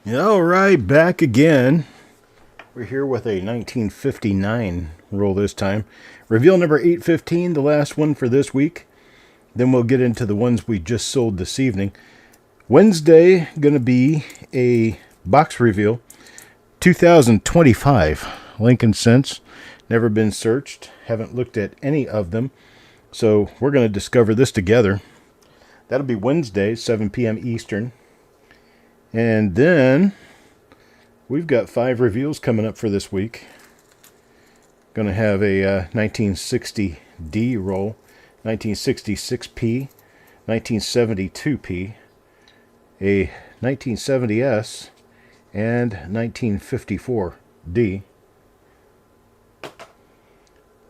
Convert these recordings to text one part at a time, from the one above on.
All right, back again. We're here with a 1959 roll this time. Reveal number 815, the last one for this week. Then we'll get into the ones we just sold this evening. Wednesday, going to be a box reveal. 2025 Lincoln Cents. Never been searched. Haven't looked at any of them. So we're going to discover this together. That'll be Wednesday, 7 p.m. Eastern. And then we've got 5 reveals coming up for this week. Going to have a 1960D roll, 1966P, 1972P, a 1970S, and 1954D.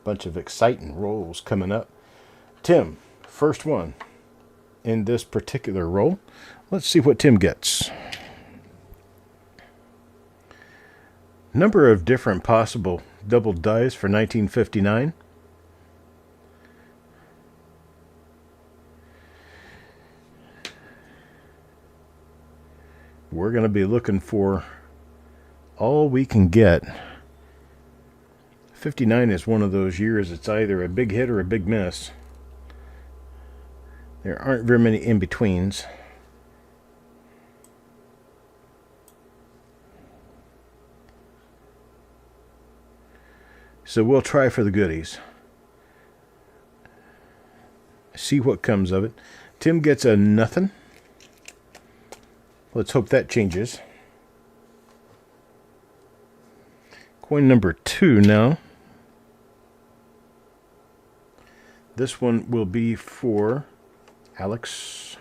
Bunch of exciting rolls coming up. Tim, first one in this particular roll. Let's see what Tim gets. Number of different possible double dice for 1959. We're going to be looking for all we can get. 59 is one of those years it's either a big hit or a big miss. There aren't very many in-betweens. So we'll try for the goodies. See what comes of it. Tim gets a nothing. Let's hope that changes. Coin number 2 now. This one will be for Alex.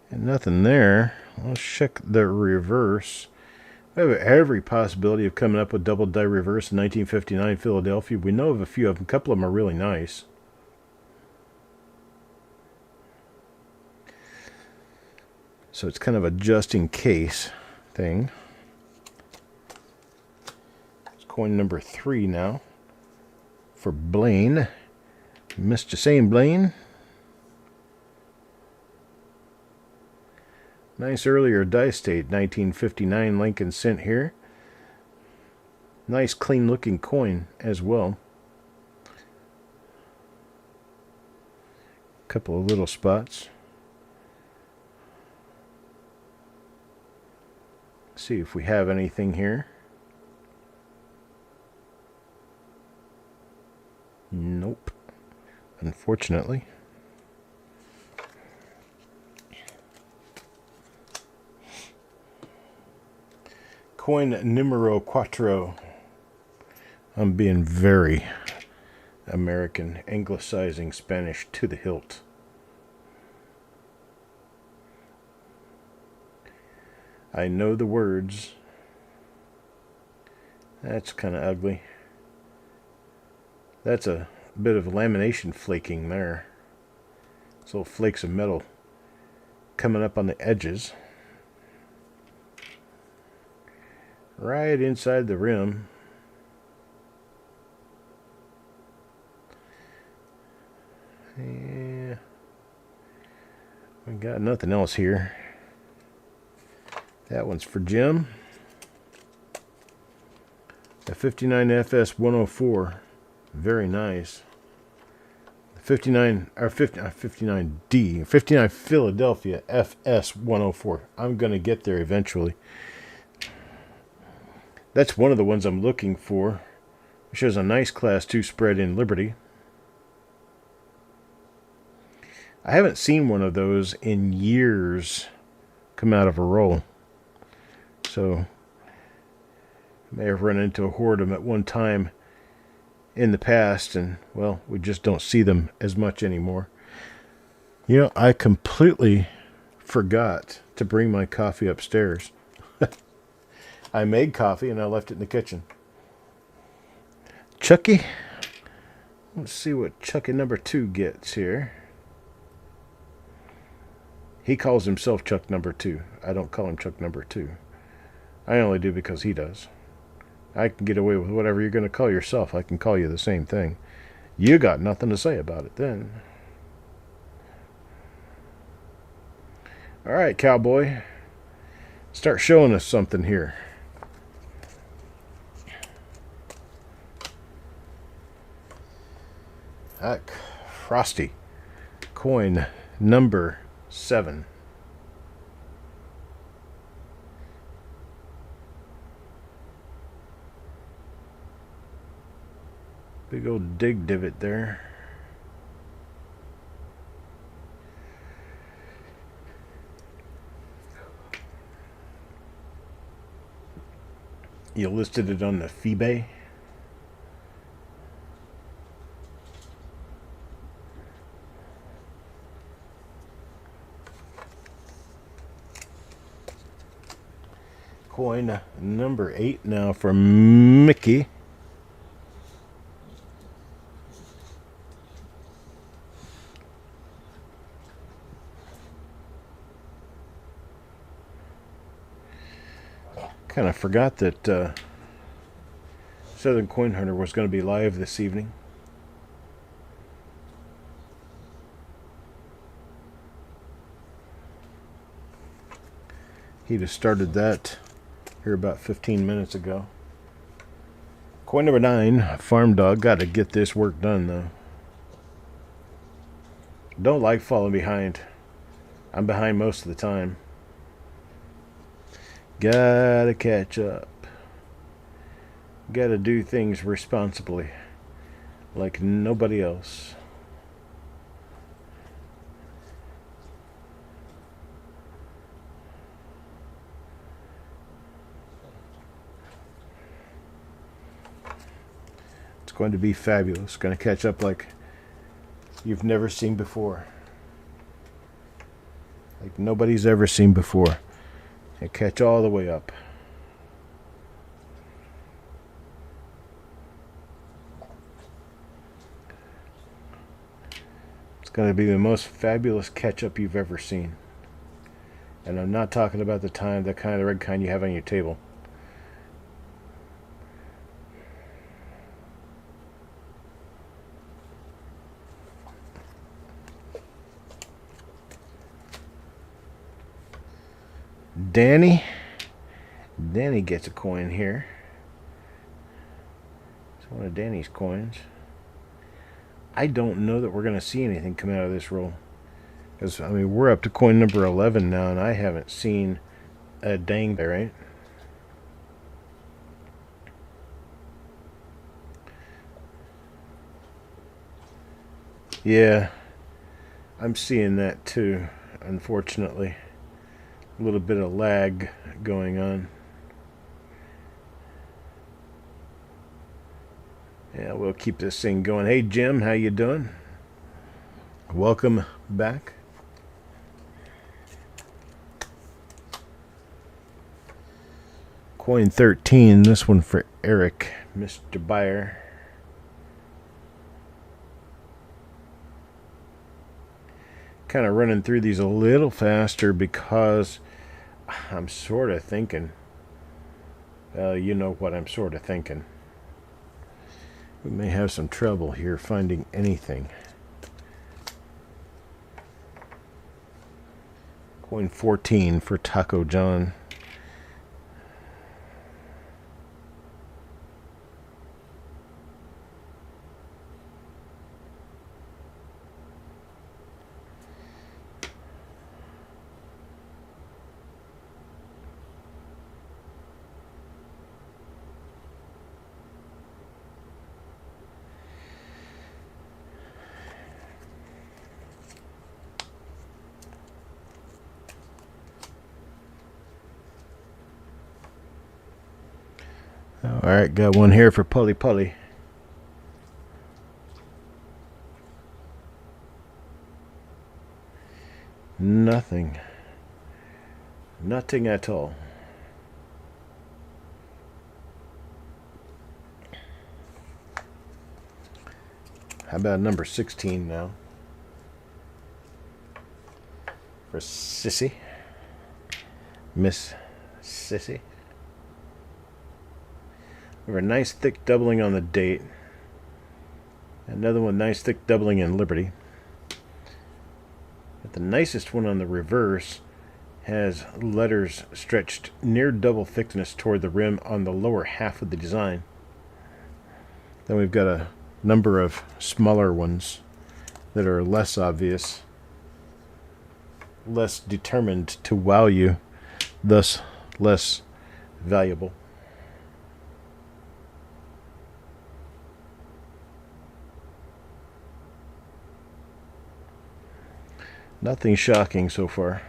And nothing there. Let's check the reverse. We have every possibility of coming up with double die reverse in 1959 Philadelphia. We know of a few of them. A couple of them are really nice. So it's kind of a just in case thing. It's coin number 3 now for Blaine. Missed you saying Blaine. Nice earlier dice state, 1959 Lincoln Cent here. Nice clean looking coin as well. Couple of little spots. See if we have anything here. Nope. Unfortunately. Coin numero 4. I'm being very American, anglicizing Spanish to the hilt. I know the words. That's kind of ugly. That's a bit of lamination flaking there. Those little flakes of metal coming up on the edges. Right inside the rim. Yeah. We got nothing else here. That one's for Jim. The 59 FS 104. Very nice. 59 59D. 59 Philadelphia FS 104. I'm going to get there eventually. That's one of the ones I'm looking for. It shows a nice Class 2 spread in Liberty. I haven't seen one of those in years come out of a roll. So, may have run into a horde of them at one time in the past, and, well, we just don't see them as much anymore. You know, I completely forgot to bring my coffee upstairs. I made coffee and I left it in the kitchen. Chucky. Let's see what Chucky number 2 gets here. He calls himself Chuck number 2. I don't call him Chuck number 2. I only do because he does. I can get away with whatever you're going to call yourself. I can call you the same thing. You got nothing to say about it then. All right, cowboy. Start showing us something here. Heck, Frosty. Coin number 7. Big old dig divot there. You listed it on the FeeBay. Coin number 8 now for Mickey. Kind of forgot that Southern Coin Hunter was going to be live this evening. He just started that here about 15 minutes ago. Coin number 9, Farm Dog. Got to get this work done, though. Don't like falling behind. I'm behind most of the time. Gotta catch up. Gotta do things responsibly, like nobody else. It's going to be fabulous. Going to catch up like you've never seen before. Like nobody's ever seen before. And catch all the way up. It's going to be the most fabulous catch-up you've ever seen. And I'm not talking about the kind of red kind you have on your table. Danny gets a coin here. It's one of Danny's coins. I don't know that we're going to see anything come out of this roll. Because, I mean, we're up to coin number 11 now, and I haven't seen a dang there, right? Yeah, I'm seeing that too, unfortunately. A little bit of lag going on. Yeah, we'll keep this thing going. Hey Jim, how you doing? Welcome back. Coin 13, this one for Eric, Mr. Buyer. Kind of running through these a little faster because I'm sort of thinking, well, you know what I'm sort of thinking. We may have some trouble here finding anything. Coin 14 for Taco John. Alright, got one here for Pully Pully. Nothing. Nothing at all. How about number 16 now? For Sissy. Miss Sissy. We have a nice thick doubling on the date. Another one, nice thick doubling in Liberty. But the nicest one on the reverse has letters stretched near double thickness toward the rim on the lower half of the design. Then we've got a number of smaller ones that are less obvious, less determined to wow you, thus less valuable. Nothing shocking so far.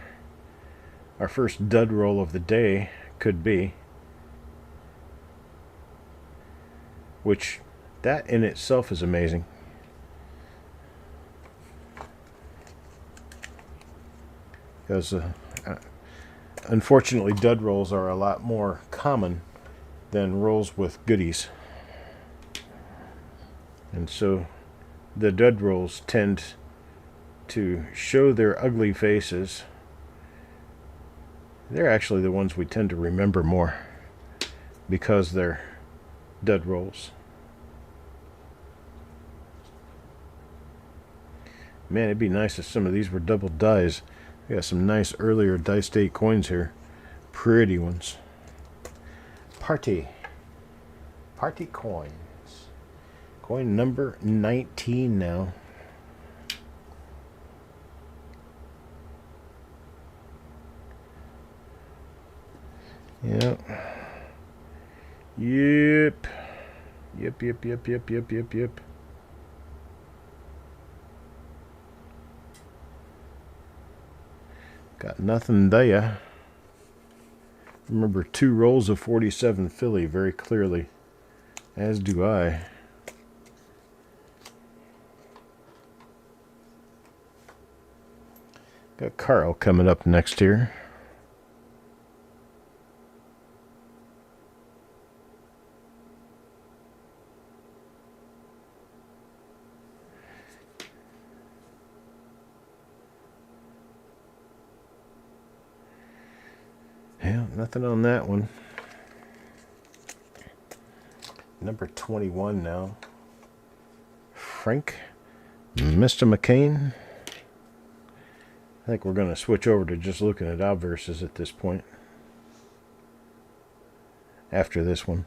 Our first dud roll of the day could be, which that in itself is amazing. Because unfortunately dud rolls are a lot more common than rolls with goodies. And so the dud rolls tend to show their ugly faces. They're actually the ones we tend to remember more because they're dud rolls. Man, it'd be nice if some of these were double dies. We got some nice earlier die state coins here. Pretty ones. Party coins. Coin number 19 now. Yep. Yep. Got nothing there. Remember 2 rolls of 47 Philly very clearly. As do I. Got Carl coming up next here. Yeah, nothing on that one. Number 21 now. Frank, Mr. McCain. I think we're going to switch over to just looking at obverses at this point. After this one.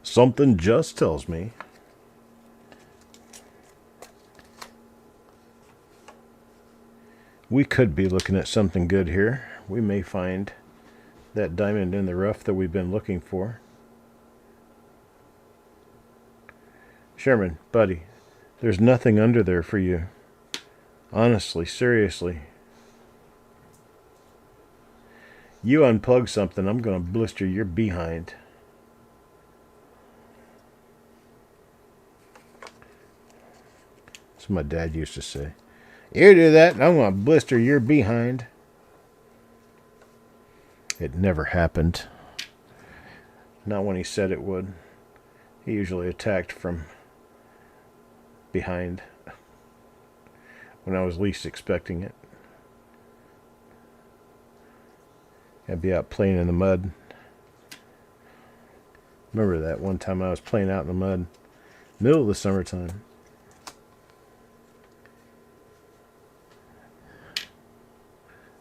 Something just tells me we could be looking at something good here. We may find that diamond in the rough that we've been looking for. Sherman, buddy, there's nothing under there for you. Honestly, seriously. You unplug something, I'm going to blister your behind. That's what my dad used to say. You do that, and I'm going to blister your behind. It never happened. Not when he said it would. He usually attacked from behind when I was least expecting it. I'd be out playing in the mud. Remember that one time I was playing out in the mud, middle of the summertime.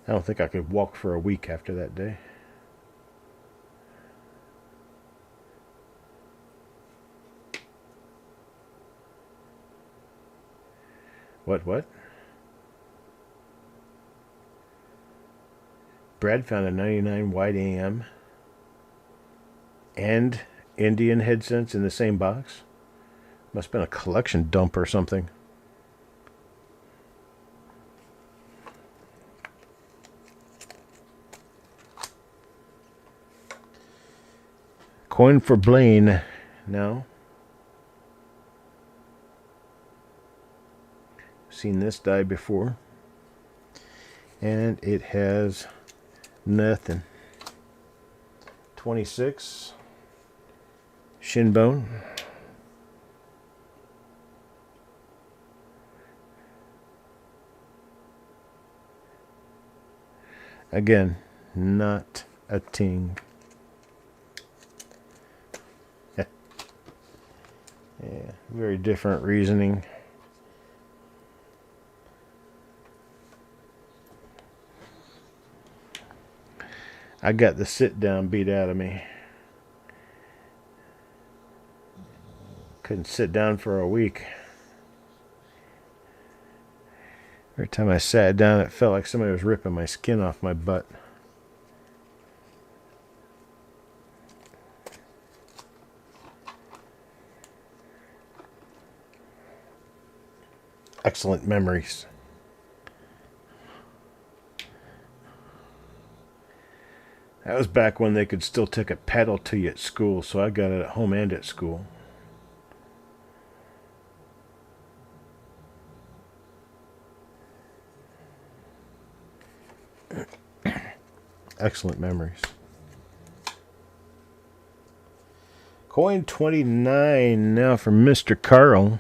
I don't think I could walk for a week after that day. What? Brad found a 99 wide AM and Indian head cents in the same box. Must have been a collection dump or something. Coin for Blaine now. Seen this die before. And it has nothing. 26. Shin bone. Again, not a ting. Yeah, very different reasoning. I got the sit down beat out of me. Couldn't sit down for a week. Every time I sat down, it felt like somebody was ripping my skin off my butt. Excellent memories. That was back when they could still take a paddle to you at school, so I got it at home and at school. Excellent memories. Coin 29 now from Mr. Carl.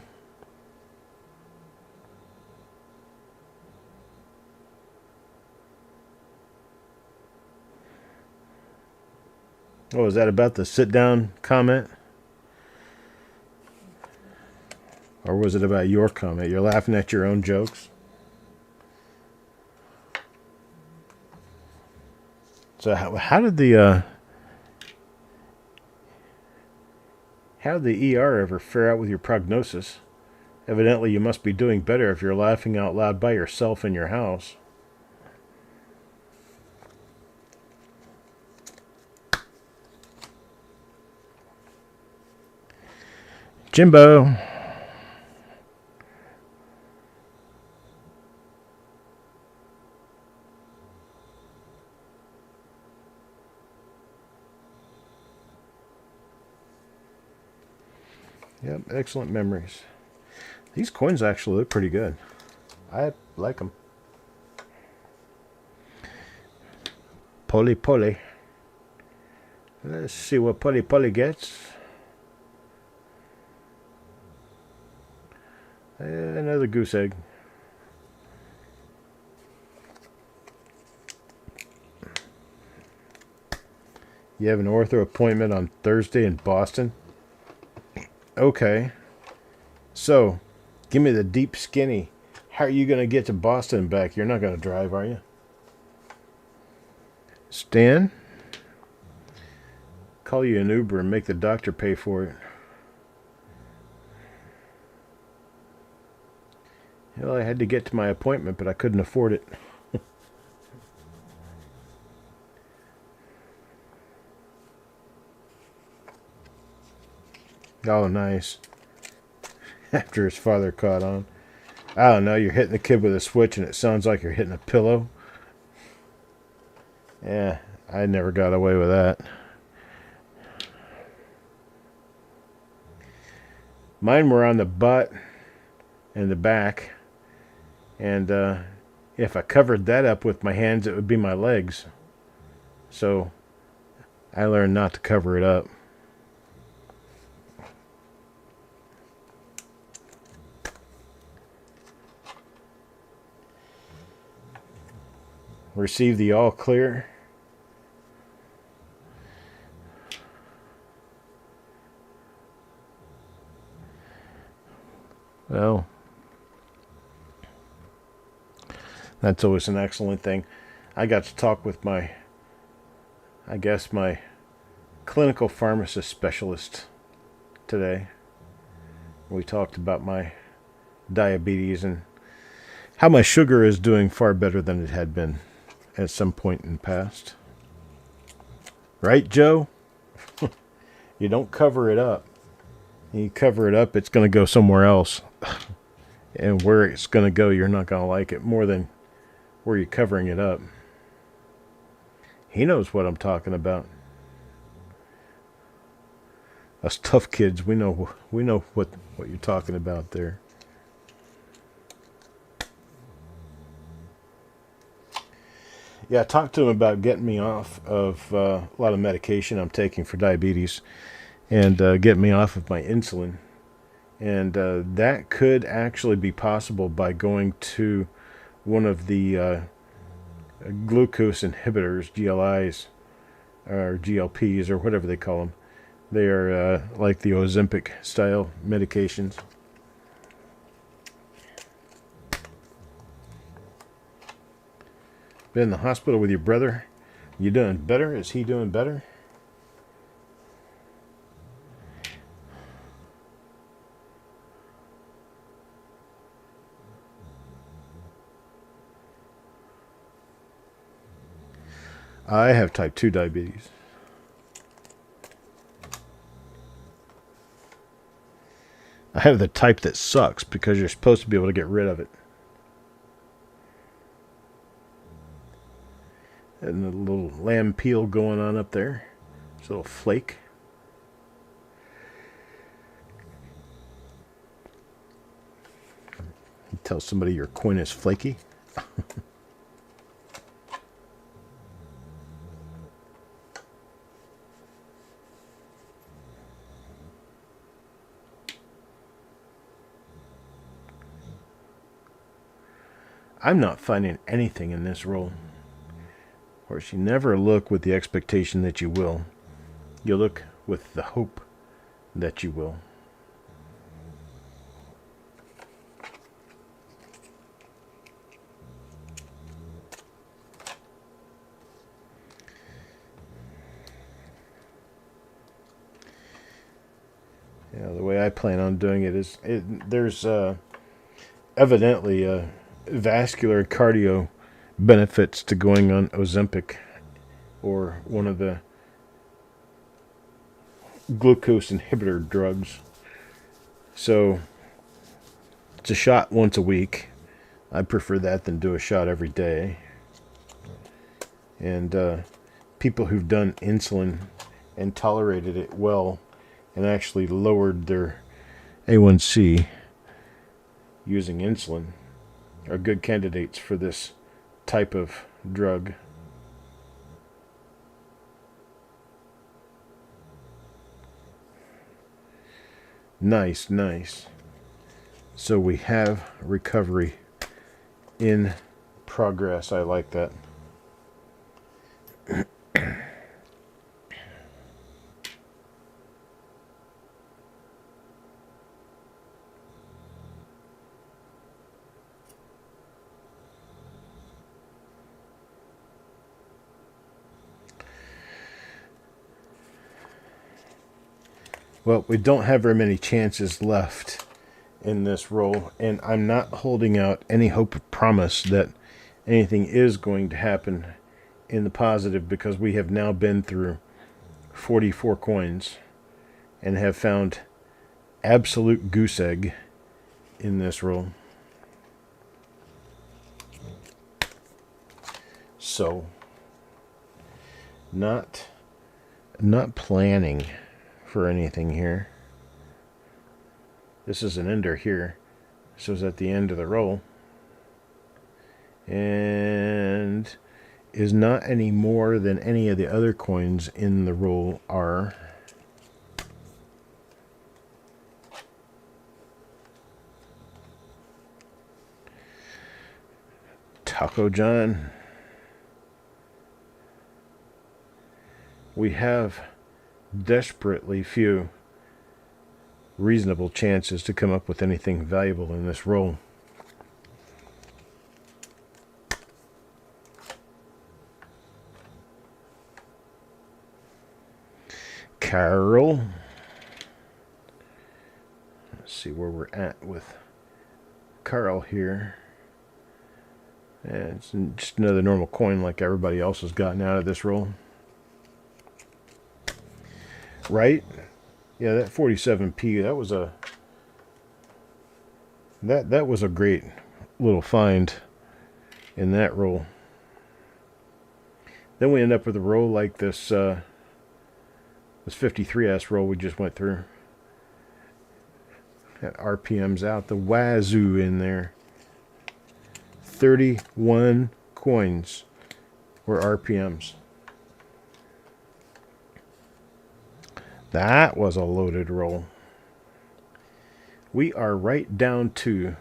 Oh, is that about the sit down comment? Or was it about your comment? You're laughing at your own jokes? So how did the ER ever fare out with your prognosis? Evidently you must be doing better if you're laughing out loud by yourself in your house. Jimbo. Yep, excellent memories. These coins actually look pretty good. I like them. Poli Poli. Let's see what Poli Poli gets. Another goose egg. You have an ortho appointment on Thursday in Boston? Okay. So, give me the deep skinny. How are you going to get to Boston and back? You're not going to drive, are you? Stan? Call you an Uber and make the doctor pay for it. Well, I had to get to my appointment, but I couldn't afford it. Oh, nice. After his father caught on. I don't know, you're hitting the kid with a switch and it sounds like you're hitting a pillow. Yeah, I never got away with that. Mine were on the butt and the back. And if I covered that up with my hands, it would be my legs. So I learned not to cover it up. Receive the all clear. Well, that's always an excellent thing. I got to talk with my clinical pharmacist specialist today. We talked about my diabetes and how my sugar is doing far better than it had been at some point in the past. Right, Joe? You don't cover it up. You cover it up, it's going to go somewhere else. And where it's going to go, you're not going to like it more than where you're covering it up. He knows what I'm talking about. Us tough kids, we know what you're talking about there. Yeah, I talked to him about getting me off of a lot of medication I'm taking for diabetes and getting me off of my insulin. And that could actually be possible by going to one of the glucose inhibitors, GLIs, or GLPs, or whatever they call them. They are like the Ozempic style medications. Been in the hospital with your brother? You doing better? Is he doing better? I have type 2 diabetes. I have the type that sucks because you're supposed to be able to get rid of it. And the little lamb peel going on up there. It's a little flake. You tell somebody your Quinn is flaky. I'm not finding anything in this roll. Of course, you never look with the expectation that you will. You look with the hope that you will. Yeah, the way I plan on doing it is, there's evidently vascular cardio benefits to going on Ozempic or one of the glucose inhibitor drugs. So it's a shot once a week. I prefer that than do a shot every day. And people who've done insulin and tolerated it well and actually lowered their A1C using insulin are good candidates for this type of drug. Nice, nice. So we have recovery in progress. I like that. Well, we don't have very many chances left in this roll, and I'm not holding out any hope or promise that anything is going to happen in the positive, because we have now been through 44 coins and have found absolute goose egg in this roll. So, not planning for anything here. This is an ender here, so it's at the end of the roll, and is not any more than any of the other coins in the roll are. Taco John. We have desperately few reasonable chances to come up with anything valuable in this roll. Carol. Let's see where we're at with Carl here. And it's just another normal coin like everybody else has gotten out of this roll. Right? Yeah, that 47p, that was a that was a great little find in that roll. Then we end up with a roll like this this 53S roll we just went through. Got RPMs out the wazoo in there. 31 coins were RPMs. That was a loaded roll. We are right down to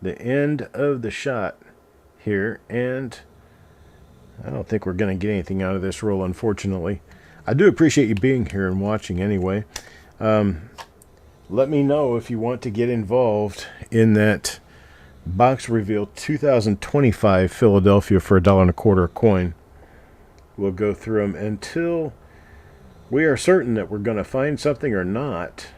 the end of the shot here, and I don't think we're going to get anything out of this roll, unfortunately. I do appreciate you being here and watching anyway. Let me know if you want to get involved in that box reveal 2025 Philadelphia for $1.25 coin. We'll go through them until we are certain that we're going to find something or not.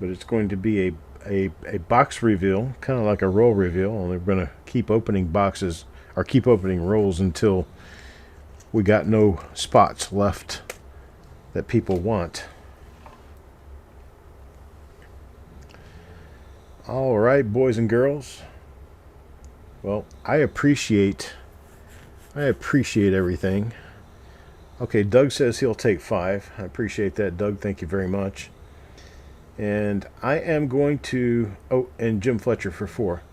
But it's going to be a box reveal, kind of like a roll reveal. Only we're going to keep opening boxes or keep opening rolls until we got no spots left that people want. All right, boys and girls. Well, I appreciate everything. Okay, Doug says he'll take 5. I appreciate that, Doug. Thank you very much. And I am going to... Oh, and Jim Fletcher for 4.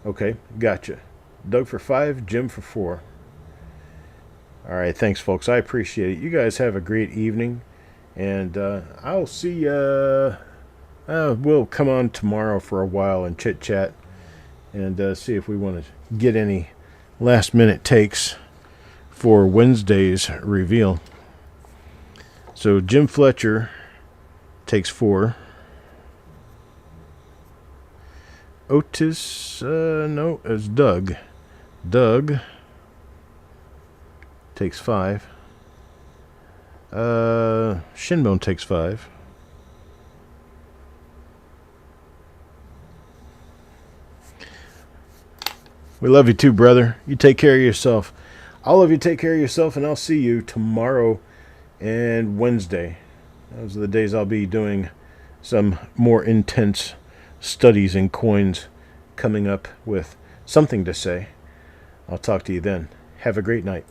Okay, gotcha. Doug for 5, Jim for 4. All right, thanks, folks. I appreciate it. You guys have a great evening. And I'll see you... we'll come on tomorrow for a while and chit-chat. And see if we want to get any last-minute takes for Wednesday's reveal. So Jim Fletcher takes 4. Otis, no, it's Doug. Doug takes 5. Shinbone takes 5. We love you too, brother. You take care of yourself. All of you take care of yourself, and I'll see you tomorrow and Wednesday. Those are the days I'll be doing some more intense studies in coins, coming up with something to say. I'll talk to you then. Have a great night.